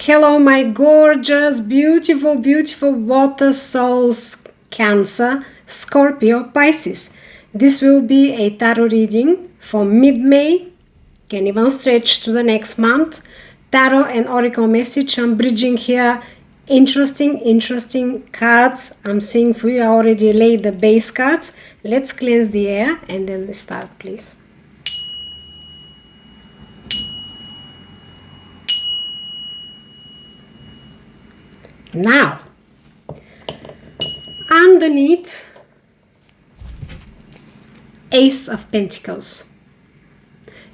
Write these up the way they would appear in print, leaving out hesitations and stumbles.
Hello, my gorgeous, beautiful, beautiful water souls, Cancer, Scorpio, Pisces. This will be a tarot reading for mid-May, can even stretch to the next month. Tarot and oracle message. I'm bridging here interesting cards I'm seeing for you. I already laid the base cards. Let's cleanse the air and then we start, please. Now, underneath, Ace of Pentacles.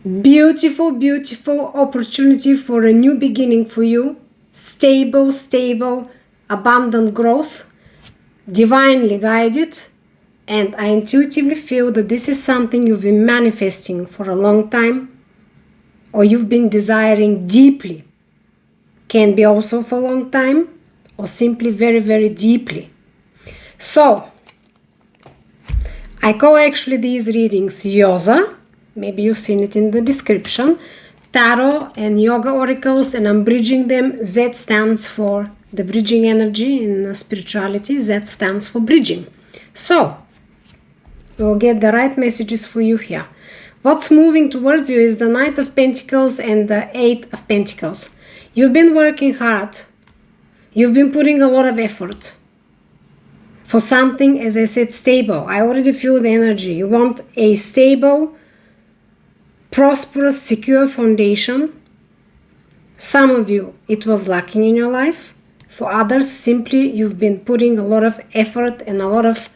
Beautiful, beautiful opportunity for a new beginning for you. Stable, abundant growth, divinely guided. And I intuitively feel that this is something you've been manifesting for a long time, or you've been desiring deeply. Can be also for a long time, or simply very deeply. So, I call actually these readings YOZA. Maybe you've seen it in the description. Tarot and yoga oracles, and I'm bridging them. Z stands for the bridging energy in spirituality. Z stands for bridging. So, we'll get the right messages for you here. What's moving towards you is the Knight of Pentacles and the Eight of Pentacles. You've been working hard. You've been putting a lot of effort for something, as I said, stable. I already feel the energy. You want a stable, prosperous, secure foundation. Some of you, it was lacking in your life. For others, simply you've been putting a lot of effort and a lot of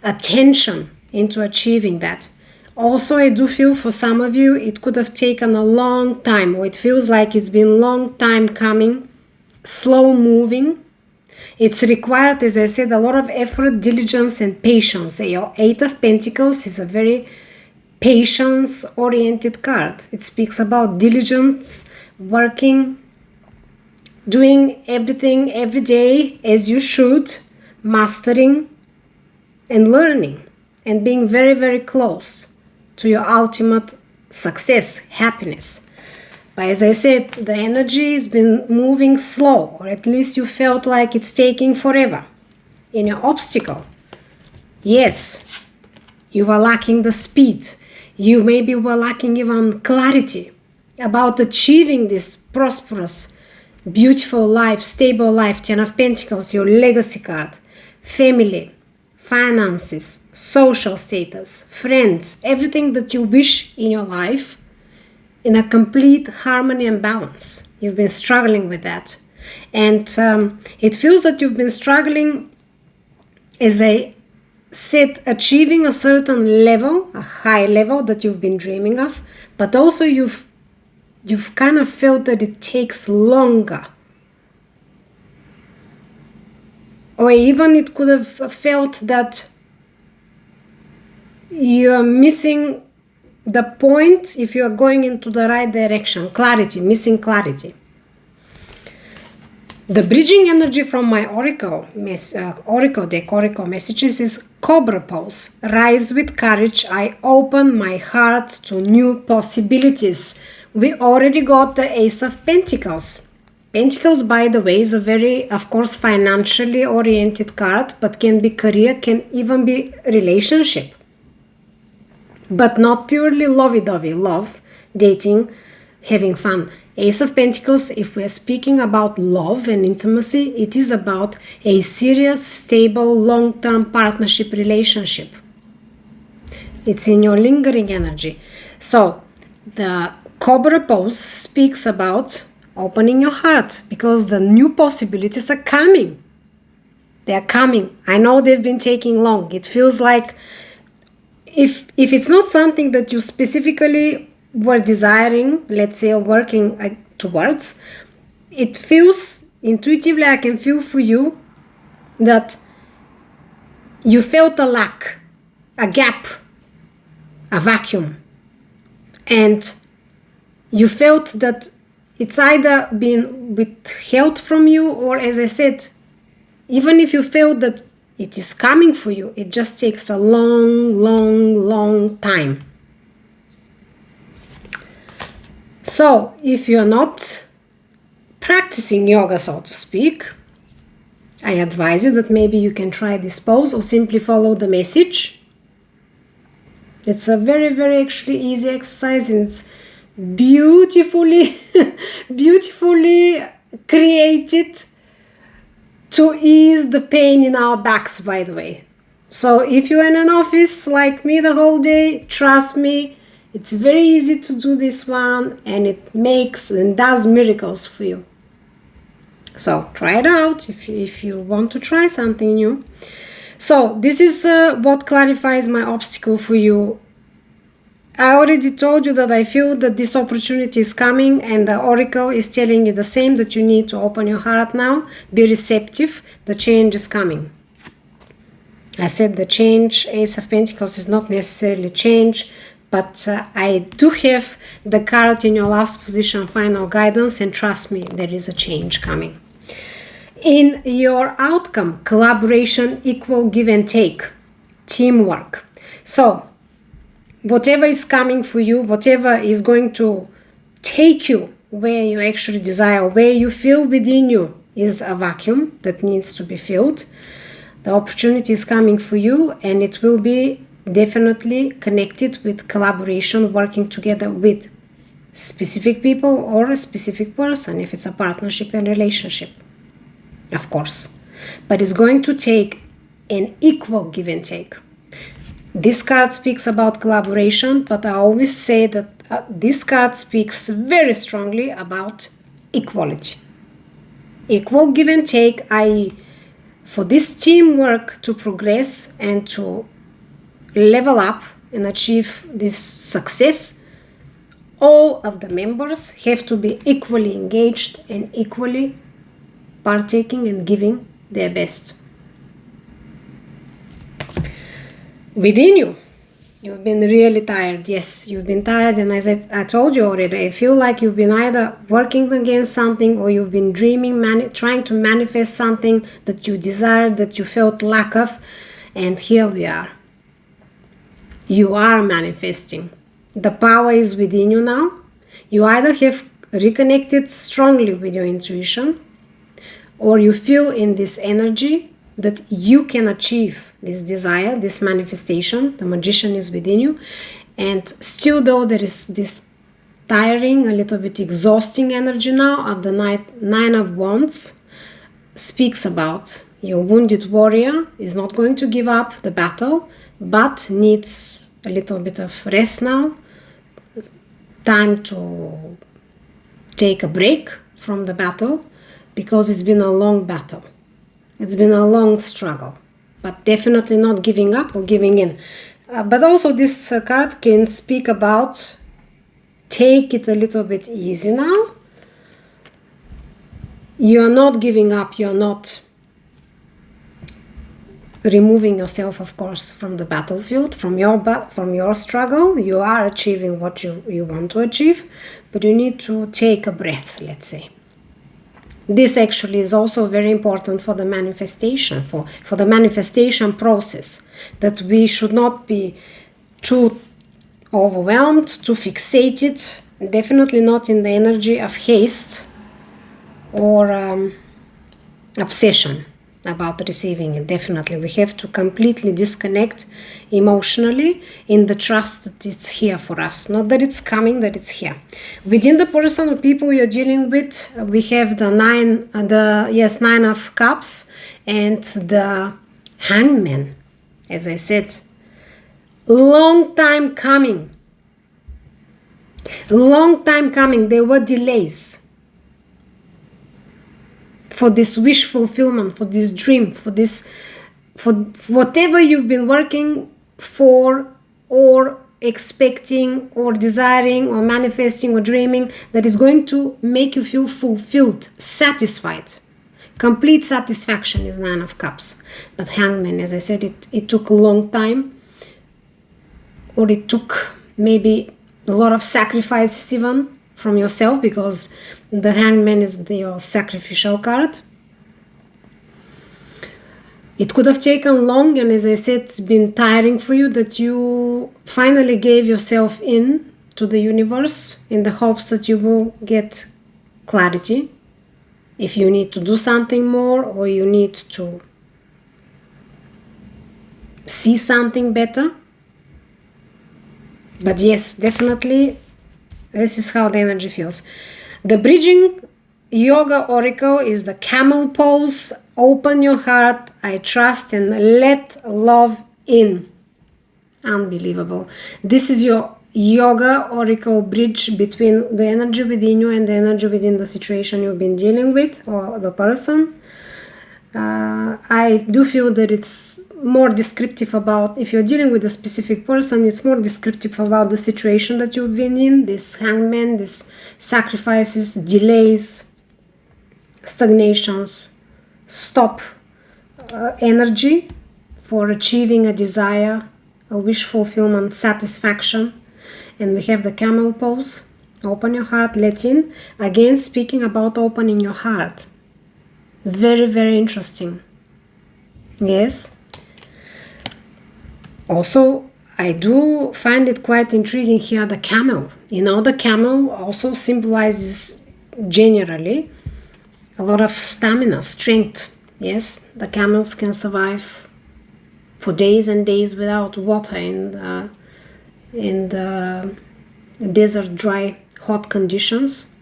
attention into achieving that. Also, I do feel for some of you, it could have taken a long time, or it feels like it's been a long time coming. Slow moving. It's required, as I said, a lot of effort, diligence, and patience. Your Eight of Pentacles is a very patience-oriented card. It speaks about diligence, working, doing everything every day as you should, mastering and learning, and being very close to your ultimate success, happiness. But as I said, the energy has been moving slow, or at least you felt like it's taking forever. In your obstacle, yes, you were lacking the speed. You maybe were lacking even clarity about achieving this prosperous, beautiful life, stable life. Ten of Pentacles, your legacy card, family, finances, social status, friends, everything that you wish in your life, in a complete harmony and balance. You've been struggling with that. And it feels that you've been struggling, as I said, achieving a certain level, a high level that you've been dreaming of, but also you've kind of felt that it takes longer. Or even it could have felt that you're missing the point if you are going into the right direction. Clarity, missing clarity. The bridging energy from my oracle deck, oracle messages is Cobra pose. Rise with courage. I open my heart to new possibilities. We already got the Ace of Pentacles. Pentacles, by the way, is a very, of course, financially oriented card, but can be career, can even be relationship. But not purely lovey-dovey, love, dating, having fun. Ace of Pentacles, if we're speaking about love and intimacy, it is about a serious, stable, long-term partnership relationship. It's in your lingering energy. So, the Cobra pose speaks about opening your heart, because the new possibilities are coming. They are coming. I know they've been taking long. It feels like if it's not something that you specifically were desiring, let's say, or working towards, it feels intuitively, I can feel for you that you felt a lack, a gap, a vacuum, and you felt that it's either been withheld from you, or, as I said, even if you felt that it is coming for you, it just takes a long time. So if you're not practicing yoga, so to speak, I advise you that maybe you can try this pose or simply follow the message. It's a very, very actually easy exercise, and it's beautifully, beautifully created to ease the pain in our backs, by the way. So if you're in an office like me the whole day, trust me, it's very easy to do this one, and it makes and does miracles for you. So try it out if you want to try something new. So this is what clarifies my obstacle for you. I already told you that I feel that this opportunity is coming, and the oracle is telling you the same, that you need to open your heart now, be receptive, the change is coming. I said the change, Ace of Pentacles, is not necessarily change, but I do have the card in your last position, final guidance, and trust me, there is a change coming. In your outcome, collaboration, equal give and take, teamwork. So, whatever is coming for you, whatever is going to take you where you actually desire, where you feel within you is a vacuum that needs to be filled. The opportunity is coming for you, and it will be definitely connected with collaboration, working together with specific people or a specific person, if it's a partnership and relationship, of course. But it's going to take an equal give and take. This card speaks about collaboration, but I always say that this card speaks very strongly about equality. Equal give and take, i.e., for this teamwork to progress and to level up and achieve this success, all of the members have to be equally engaged and equally partaking and giving their best. Within you, you've been really tired. Yes, you've been tired, and as I told you already, I feel like you've been either working against something, or you've been dreaming, trying to manifest something that you desired, that you felt lack of, and here we are. You are manifesting. The power is within you now. You either have reconnected strongly with your intuition, or you feel in this energy that you can achieve this desire, this manifestation. The magician is within you. And still, though, there is this tiring, a little bit exhausting energy now of the Nine of Wands, speaks about your wounded warrior is not going to give up the battle, but needs a little bit of rest now, time to take a break from the battle, because it's been a long battle. It's been a long struggle, but definitely not giving up or giving in. But also this card can speak about take it a little bit easy now. You're not giving up, you're not removing yourself, of course, from the battlefield, from your struggle. You are achieving what you want to achieve, but you need to take a breath, let's say. This actually is also very important for the manifestation, for the manifestation process, that we should not be too overwhelmed, too fixated, definitely not in the energy of haste or obsession about receiving it. Definitely we have to completely disconnect emotionally in the trust that it's here for us, not that it's coming, that it's here. Within the person or people you're dealing with, we have the Nine of Cups and the Hangman. As I said, long time coming. There were delays for this wish fulfillment, for this dream, for whatever you've been working for, or expecting, or desiring, or manifesting, or dreaming, that is going to make you feel fulfilled, satisfied. Complete satisfaction is Nine of Cups. But Hangman, as I said, it took a long time, or it took maybe a lot of sacrifices even from yourself, because the Hangman is your sacrificial card. It could have taken long, and as I said, it's been tiring for you, that you finally gave yourself in to the universe in the hopes that you will get clarity, if you need to do something more, or you need to see something better. But yes, definitely, this is how the energy feels. The bridging yoga oracle is the camel pose. Open your heart, I trust, and let love in. Unbelievable. This is your yoga oracle bridge between the energy within you and the energy within the situation you've been dealing with, or the person. I do feel that it's more descriptive about, if you're dealing with a specific person, it's more descriptive about the situation that you've been in, this hangman, these sacrifices, delays, stagnations, stop energy for achieving a desire, a wish fulfillment, satisfaction. And we have the camel pose. Open your heart, let in. Again, speaking about opening your heart. Very, very interesting. Yes. Also, I do find it quite intriguing here, the camel. You know, the camel also symbolizes generally a lot of stamina, strength. Yes, the camels can survive for days and days without water in the desert, dry, hot conditions.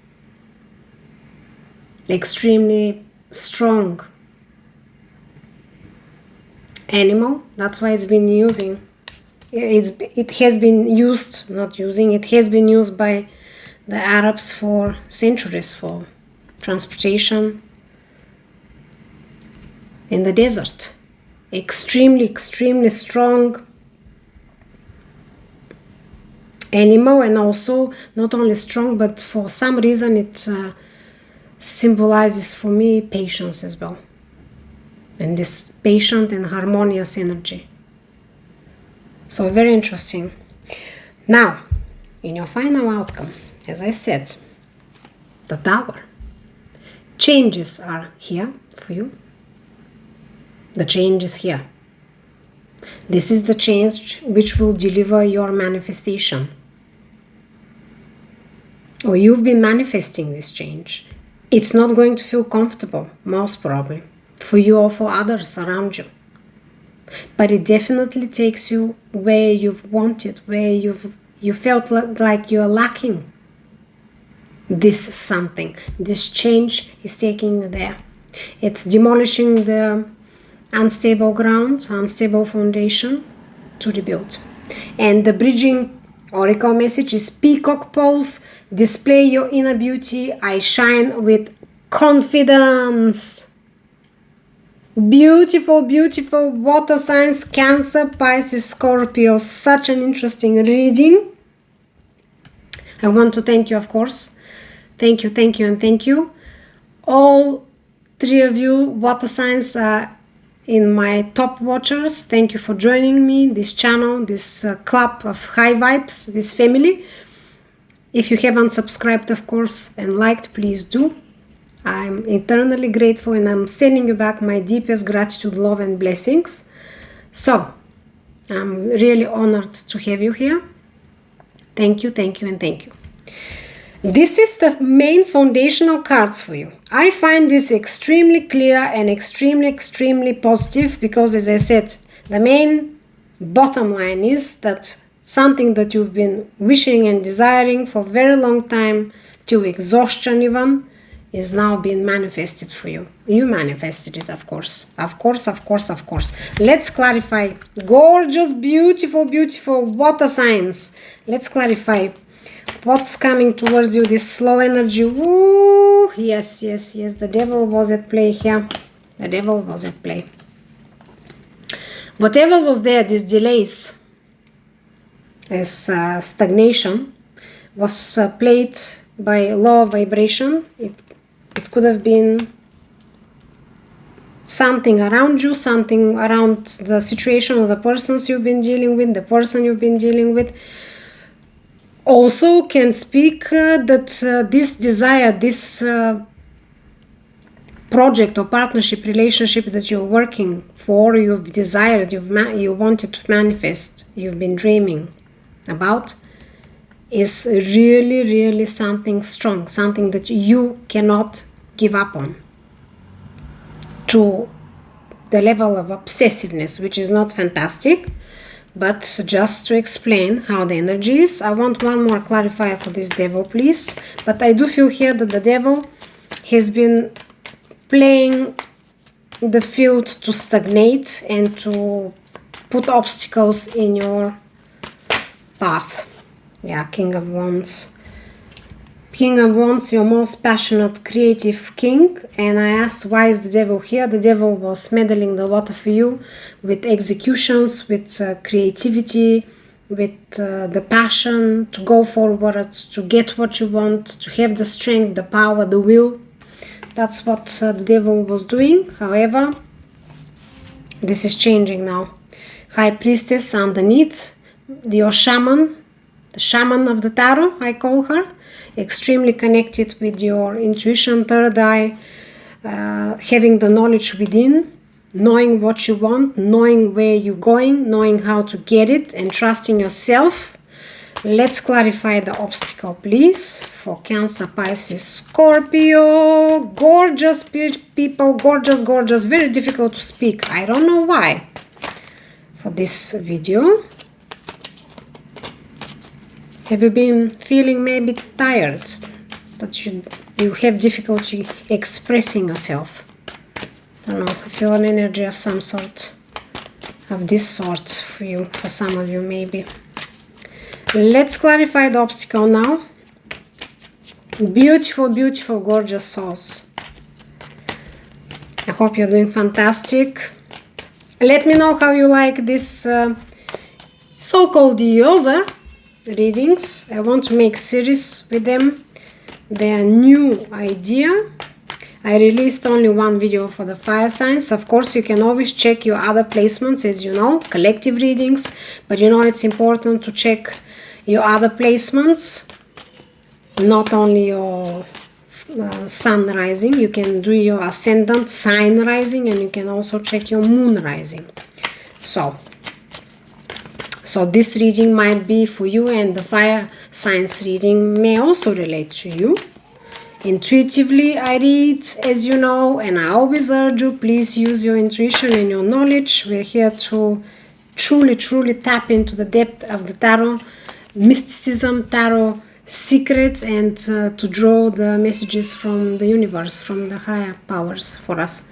Extremely strong animal. That's why it's been using. It has been used, not using. It has been used by the Arabs for centuries for transportation in the desert. Extremely, extremely strong animal, and also not only strong, but for some reason it symbolizes for me patience as well, and this patient and harmonious energy. So very interesting. Now, in your final outcome, as I said, the Tower. Changes are here for you. The change is here. This is the change which will deliver your manifestation. Or you've been manifesting this change. It's not going to feel comfortable, most probably, for you or for others around you. But it definitely takes you where you've wanted, where you felt like you're lacking this something. This change is taking you there. It's demolishing the unstable ground, unstable foundation to rebuild. And the bridging oracle message is peacock pose. Display your inner beauty. I shine with confidence. Beautiful, beautiful water signs, Cancer, Pisces, Scorpio. Such an interesting reading. I want to thank you, of course. Thank you, thank you, and thank you. All three of you water signs are in my top watchers. Thank you for joining me, this channel, this club of high vibes, this family. If you haven't subscribed, of course, and liked, please do. I'm eternally grateful, and I'm sending you back my deepest gratitude, love, and blessings. So, I'm really honored to have you here. Thank you, thank you, and thank you. This is the main foundational cards for you. I find this extremely clear and extremely positive because, as I said, the main bottom line is that something that you've been wishing and desiring for a very long time, till exhaustion even, is now being manifested for you. You manifested it, of course. Of course. Let's clarify. Gorgeous, beautiful, beautiful water signs. Let's clarify what's coming towards you, this slow energy. Woo! Yes. The devil was at play here. The devil was at play. Whatever was there, these delays, as stagnation, was played by low vibration. It could have been something around you, something around the situation or the persons you've been dealing with, the person you've been dealing with. Also can speak that this desire, this project or partnership, relationship that you're working for, you've desired, you wanted to manifest, you've been dreaming about, is really something strong, something that you cannot give up on. to the level of obsessiveness, which is not fantastic. But just to explain how the energy is, I want one more clarifier for this devil, please. But I do feel here that the devil has been playing the field to stagnate and to put obstacles in your path. Yeah, King of Wands. King of Wands, your most passionate, creative king. And I asked, why is the devil here? The devil was meddling the lot for you with executions, with creativity, with the passion to go forward, to get what you want, to have the strength, the power, the will. That's what the devil was doing. However, this is changing now. High Priestess underneath, your shaman, the shaman of the tarot, I call her. Extremely connected with your intuition, third eye, having the knowledge within, knowing what you want, knowing where you're going, knowing how to get it, and trusting yourself. Let's clarify the obstacle, please, for Cancer, Pisces, Scorpio. Gorgeous people, gorgeous, gorgeous, very difficult to speak. I don't know why for this video. Have you been feeling maybe tired, that you have difficulty expressing yourself? I don't know, I feel an energy of some sort, of this sort for you, for some of you maybe. Let's clarify the obstacle now. Beautiful, beautiful, gorgeous souls. I hope you're doing fantastic. Let me know how you like this so-called YOZA readings. I want to make series with them. They are new idea. I released only one video for the fire signs. Of course, you can always check your other placements, as you know, collective readings, but you know it's important to check your other placements, not only your sun rising. You can do your ascendant sign rising, and you can also check your moon rising. So this reading might be for you, and the fire signs reading may also relate to you. Intuitively I read, as you know, and I always urge you, please use your intuition and your knowledge. We're here to truly, truly tap into the depth of the tarot, mysticism, tarot secrets, and to draw the messages from the universe, from the higher powers for us.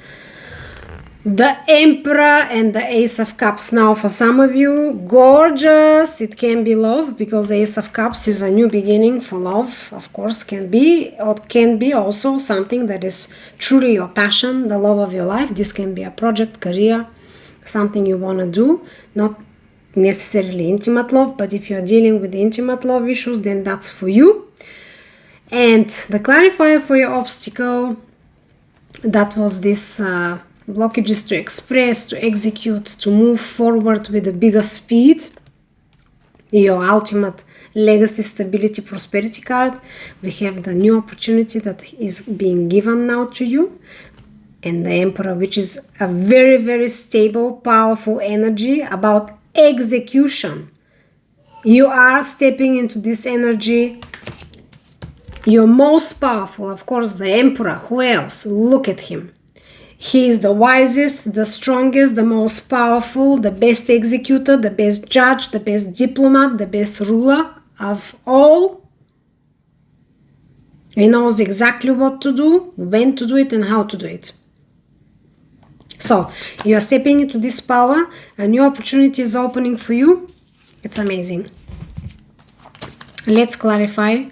The Emperor and the Ace of Cups. Now for some of you, gorgeous, it can be love, because Ace of Cups is a new beginning for love, of course, can be, or can be also something that is truly your passion, the love of your life. This can be a project, career, something you want to do, not necessarily intimate love, but if you're dealing with intimate love issues, then that's for you. And the clarifier for your obstacle, that was this blockages to express, to execute, to move forward with a bigger speed. Your ultimate legacy, stability, prosperity card. We have the new opportunity that is being given now to you. And the Emperor, which is a very, very stable, powerful energy about execution. You are stepping into this energy. You're most powerful, of course, the Emperor. Who else? Look at him. He is the wisest, the strongest, the most powerful, the best executor, the best judge, the best diplomat, the best ruler of all. He knows exactly what to do, when to do it, and how to do it. So, you are stepping into this power, a new opportunity is opening for you. It's amazing. Let's clarify.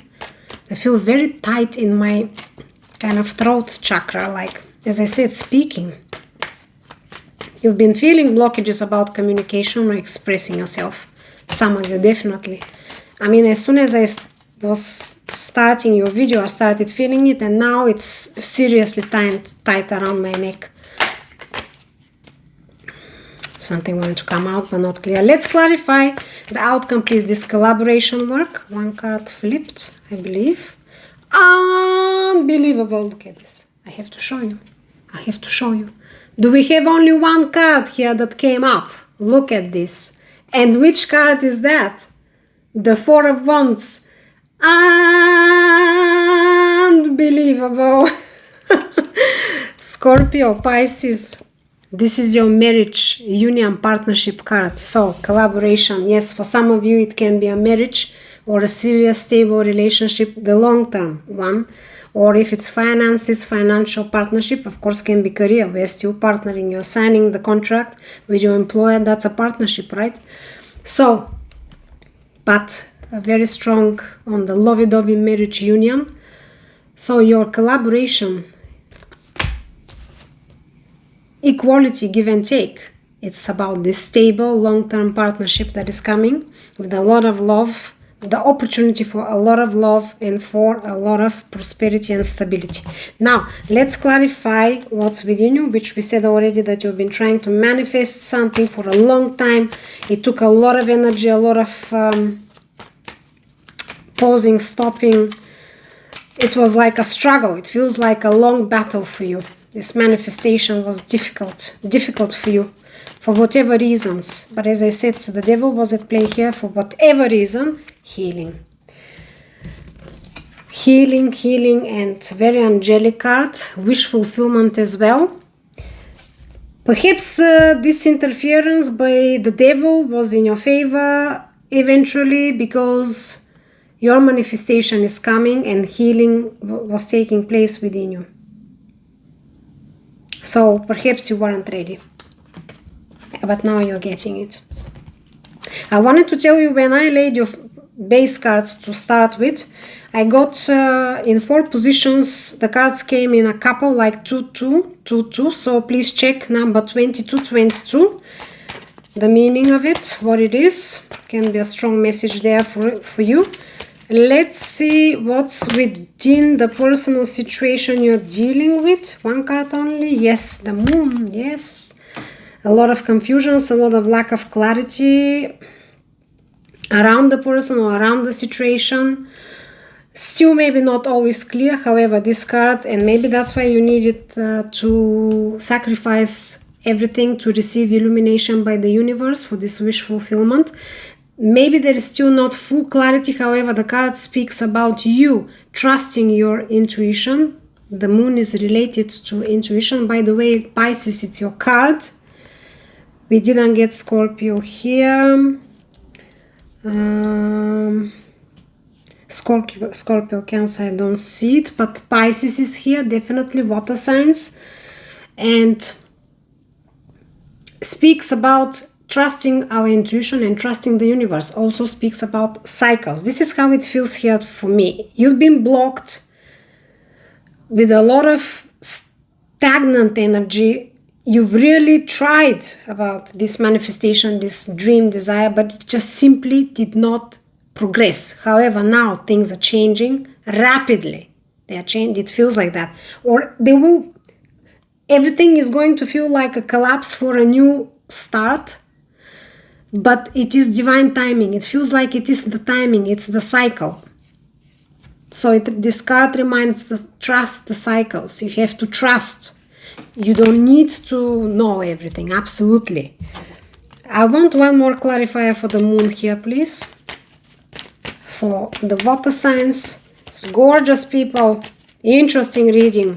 I feel very tight in my kind of throat chakra, like, as I said, speaking. You've been feeling blockages about communication or expressing yourself. Some of you, definitely. I mean, as soon as I was starting your video, I started feeling it, and now it's seriously tight around my neck. Something wanted to come out, but not clear. Let's clarify the outcome, please. This collaboration work. One card flipped, I believe. Unbelievable. Look at this. I have to show you. I have to show you. Do we have only one card here that came up? Look at this. And which card is that? The Four of Wands. Unbelievable. Scorpio, Pisces, this is your marriage, union, partnership card. So collaboration, yes, for some of you it can be a marriage or a serious, stable relationship, the long-term one. Or if it's finances, financial partnership, of course, can be career. We're still partnering. You're signing the contract with your employer. That's a partnership, right? So, but very strong on the lovey-dovey marriage union. So your collaboration, equality, give and take. It's about this stable, long-term partnership that is coming with a lot of love, the opportunity for a lot of love and for a lot of prosperity and stability. Now, let's clarify what's within you, which we said already that you've been trying to manifest something for a long time. It took a lot of energy, a lot of pausing, stopping. It was like a struggle. It feels like a long battle for you. This manifestation was difficult for you for whatever reasons. But as I said, the devil was at play here for whatever reason. Healing, and very angelic card, wish fulfillment as well. Perhaps this interference by the devil was in your favor eventually, because your manifestation is coming and healing was taking place within you. So perhaps you weren't ready, but now you're getting it. I wanted to tell you, when I laid your base cards to start with, I got in 4 positions. The cards came in a couple, like 2, 2, 2, 2. So please check number 22, 22. The meaning of it, what it is. Can be a strong message there for you. Let's see what's within the personal situation you're dealing with. 1 card only. Yes, the moon. Yes. A lot of confusions, a lot of lack of clarity around the person or around the situation. Still maybe not always clear. However, this card, and maybe that's why you needed to sacrifice everything to receive illumination by the universe for this wish fulfillment. Maybe there is still not full clarity. However, the card speaks about you trusting your intuition. The moon is related to intuition. By the way, Pisces, it's your card. We didn't get Scorpio here. Scorpio, Cancer, I don't see it, but Pisces is here, definitely water signs, and speaks about trusting our intuition and trusting the universe. Also speaks about cycles. This is how it feels here for me. You've been blocked with a lot of stagnant energy. You've really tried about this manifestation, this dream, desire, but it just simply did not progress. However, now things are changing rapidly. They are changing. It feels like that. Or they will, everything is going to feel like a collapse for a new start, but it is divine timing. It feels like it is the timing. It's the cycle. So this card reminds us to trust the cycles. You have to trust. You don't need to know everything, absolutely. I want one more clarifier for the moon here, please. For the water signs, it's gorgeous, people. Interesting reading.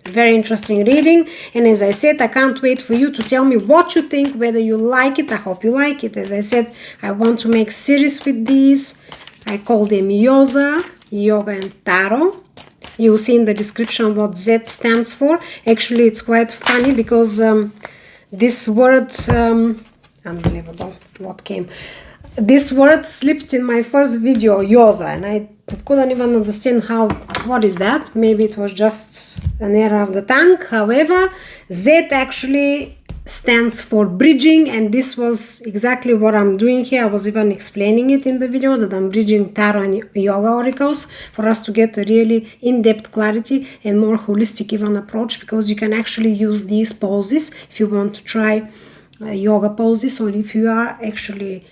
Very interesting reading. And as I said, I can't wait for you to tell me what you think, whether you like it. I hope you like it. As I said, I want to make series with these. I call them YOZA, Yoga and Tarot. You'll see in the description what Z stands for. Actually, it's quite funny because this word, unbelievable what came. This word slipped in my first video, YOZA, and I couldn't even understand what is that. Maybe it was just an error of the tongue. However, Z actually stands for bridging, and this was exactly what I'm doing here. I was even explaining it in the video, that I'm bridging tarot and yoga oracles for us to get a really in-depth clarity and more holistic even approach, because you can actually use these poses if you want to try yoga poses, or if you are actually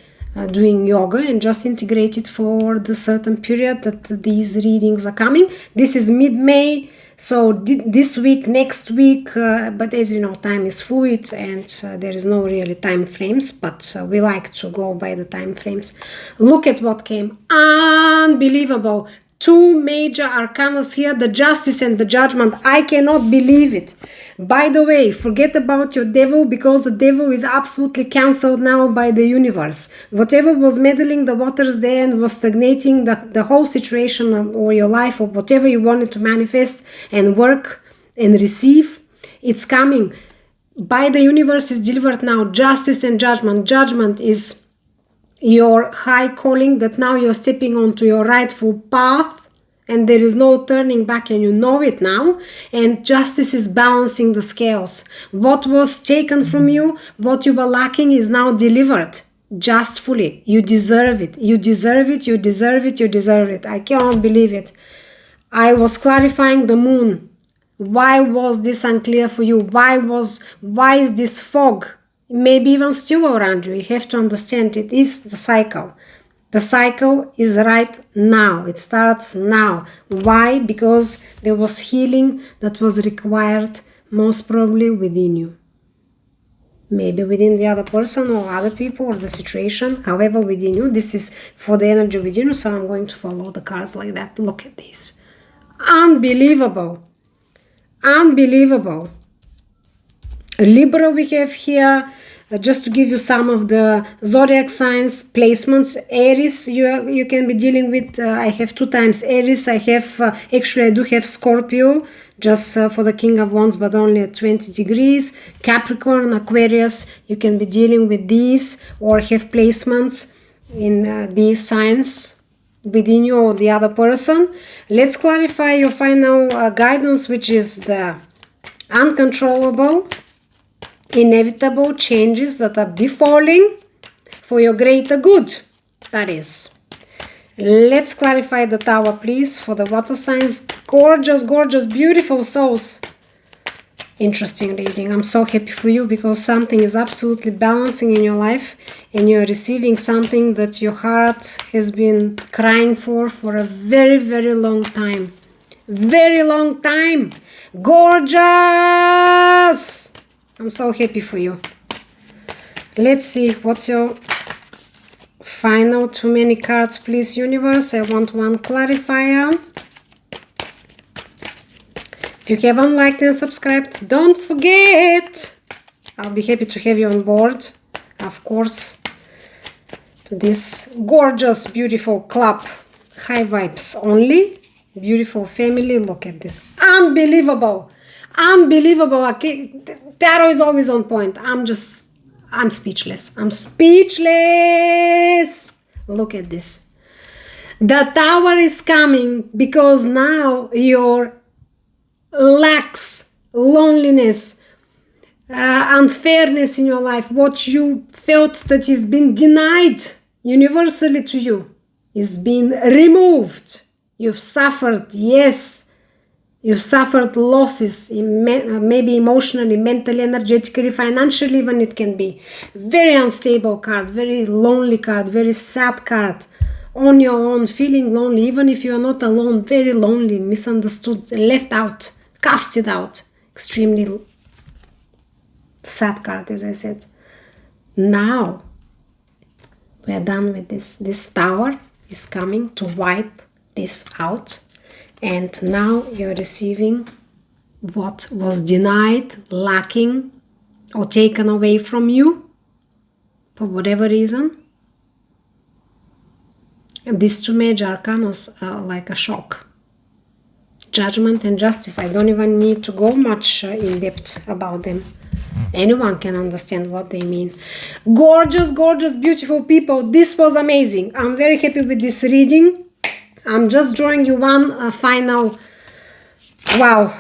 doing yoga and just integrate it for the certain period that these readings are coming. This is mid-May. So this week, next week, but as you know, time is fluid and there is no really time frames, but we like to go by the time frames. Look at what came. Unbelievable. Two major arcanas here, the justice and the judgment. I cannot believe it. By the way, forget about your devil, because the devil is absolutely cancelled now by the universe. Whatever was meddling the waters there and was stagnating the whole situation or your life or whatever you wanted to manifest and work and receive, it's coming. By the universe is delivered now. Justice and judgment. Judgment is your high calling, that now you're stepping onto your rightful path and there is no turning back, and you know it now. And justice is balancing the scales. What was taken from you, what you were lacking, is now delivered justfully. You deserve it. You deserve it. You deserve it. You deserve it. I cannot believe it. I was clarifying the moon. Why was this unclear for you? Why is this fog maybe even still around you? You have to understand it is the cycle. The cycle is right now. It starts now. Why? Because there was healing that was required, most probably within you. Maybe within the other person or other people or the situation. However, within you. This is for the energy within you. So I'm going to follow the cards like that. Look at this. Unbelievable. Unbelievable. Libra we have here. Just to give you some of the zodiac signs placements. Aries, you can be dealing with. I have 2 times Aries. I have actually I do have Scorpio, just for the King of Wands, but only at 20 degrees. Capricorn, Aquarius, you can be dealing with these or have placements in these signs within you or the other person. Let's clarify your final guidance, which is the uncontrollable, inevitable changes that are befalling for your greater good. That is. Let's clarify the Tower, please, for the water signs. Gorgeous, gorgeous, beautiful souls. Interesting reading. I'm so happy for you, because something is absolutely balancing in your life and you're receiving something that your heart has been crying for a very, very long time. Very long time. Gorgeous! I'm so happy for you. Let's see what's your final. Too many cards, please, universe. I want one clarifier. If you haven't liked and subscribed, don't forget. I'll be happy to have you on board, of course, to this gorgeous, beautiful club. High vibes only. Beautiful family. Look at this. Unbelievable. Unbelievable. Tarot is always on point. I'm speechless. I'm speechless. Look at this. The Tower is coming because now your lacks, loneliness, unfairness in your life, what you felt that is being denied universally to you, is being removed. You've suffered, yes. You've suffered losses, maybe emotionally, mentally, energetically, financially even it can be. Very unstable card, very lonely card, very sad card. On your own, feeling lonely, even if you are not alone, very lonely, misunderstood, left out, casted out. Extremely sad card, as I said. Now, we are done with this. This Tower is coming to wipe this out. And now you're receiving what was denied, lacking, or taken away from you for whatever reason. And these 2 major arcanas are like a shock. Judgment and justice. I don't even need to go much in depth about them. Anyone can understand what they mean. Gorgeous, gorgeous, beautiful people. This was amazing. I'm very happy with this reading. I'm just drawing you one final, wow,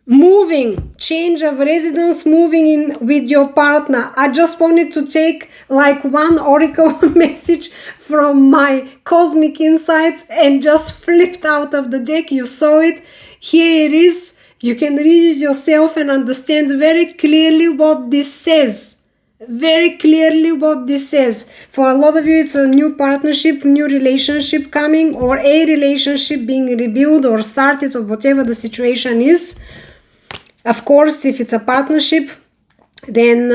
moving, change of residence, moving in with your partner. I just wanted to take like one oracle message from my cosmic insights and just flipped out of the deck. You saw it. Here it is. You can read it yourself and understand very clearly what this says. Very clearly what this says. For a lot of you, it's a new partnership, new relationship coming, or a relationship being rebuilt or started, or whatever the situation is. Of course, if it's a partnership, then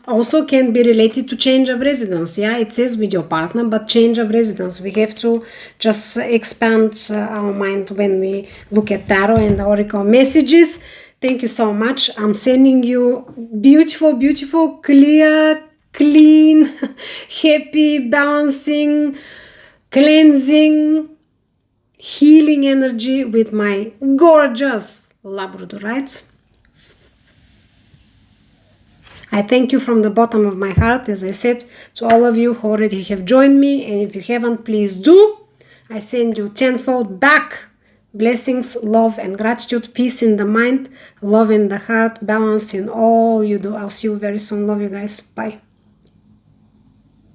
also can be related to change of residence. Yeah, it says with your partner, but change of residence. We have to just expand our mind when we look at tarot and the oracle messages. Thank you so much. I'm sending you beautiful, beautiful, clear, clean, happy, balancing, cleansing, healing energy with my gorgeous Labradorite. I thank you from the bottom of my heart, as I said, to all of you who already have joined me. And if you haven't, please do. I send you tenfold back. Blessings, love, and gratitude. Peace in the mind, love in the heart, balance in all you do. I'll see you very soon. Love you guys. Bye.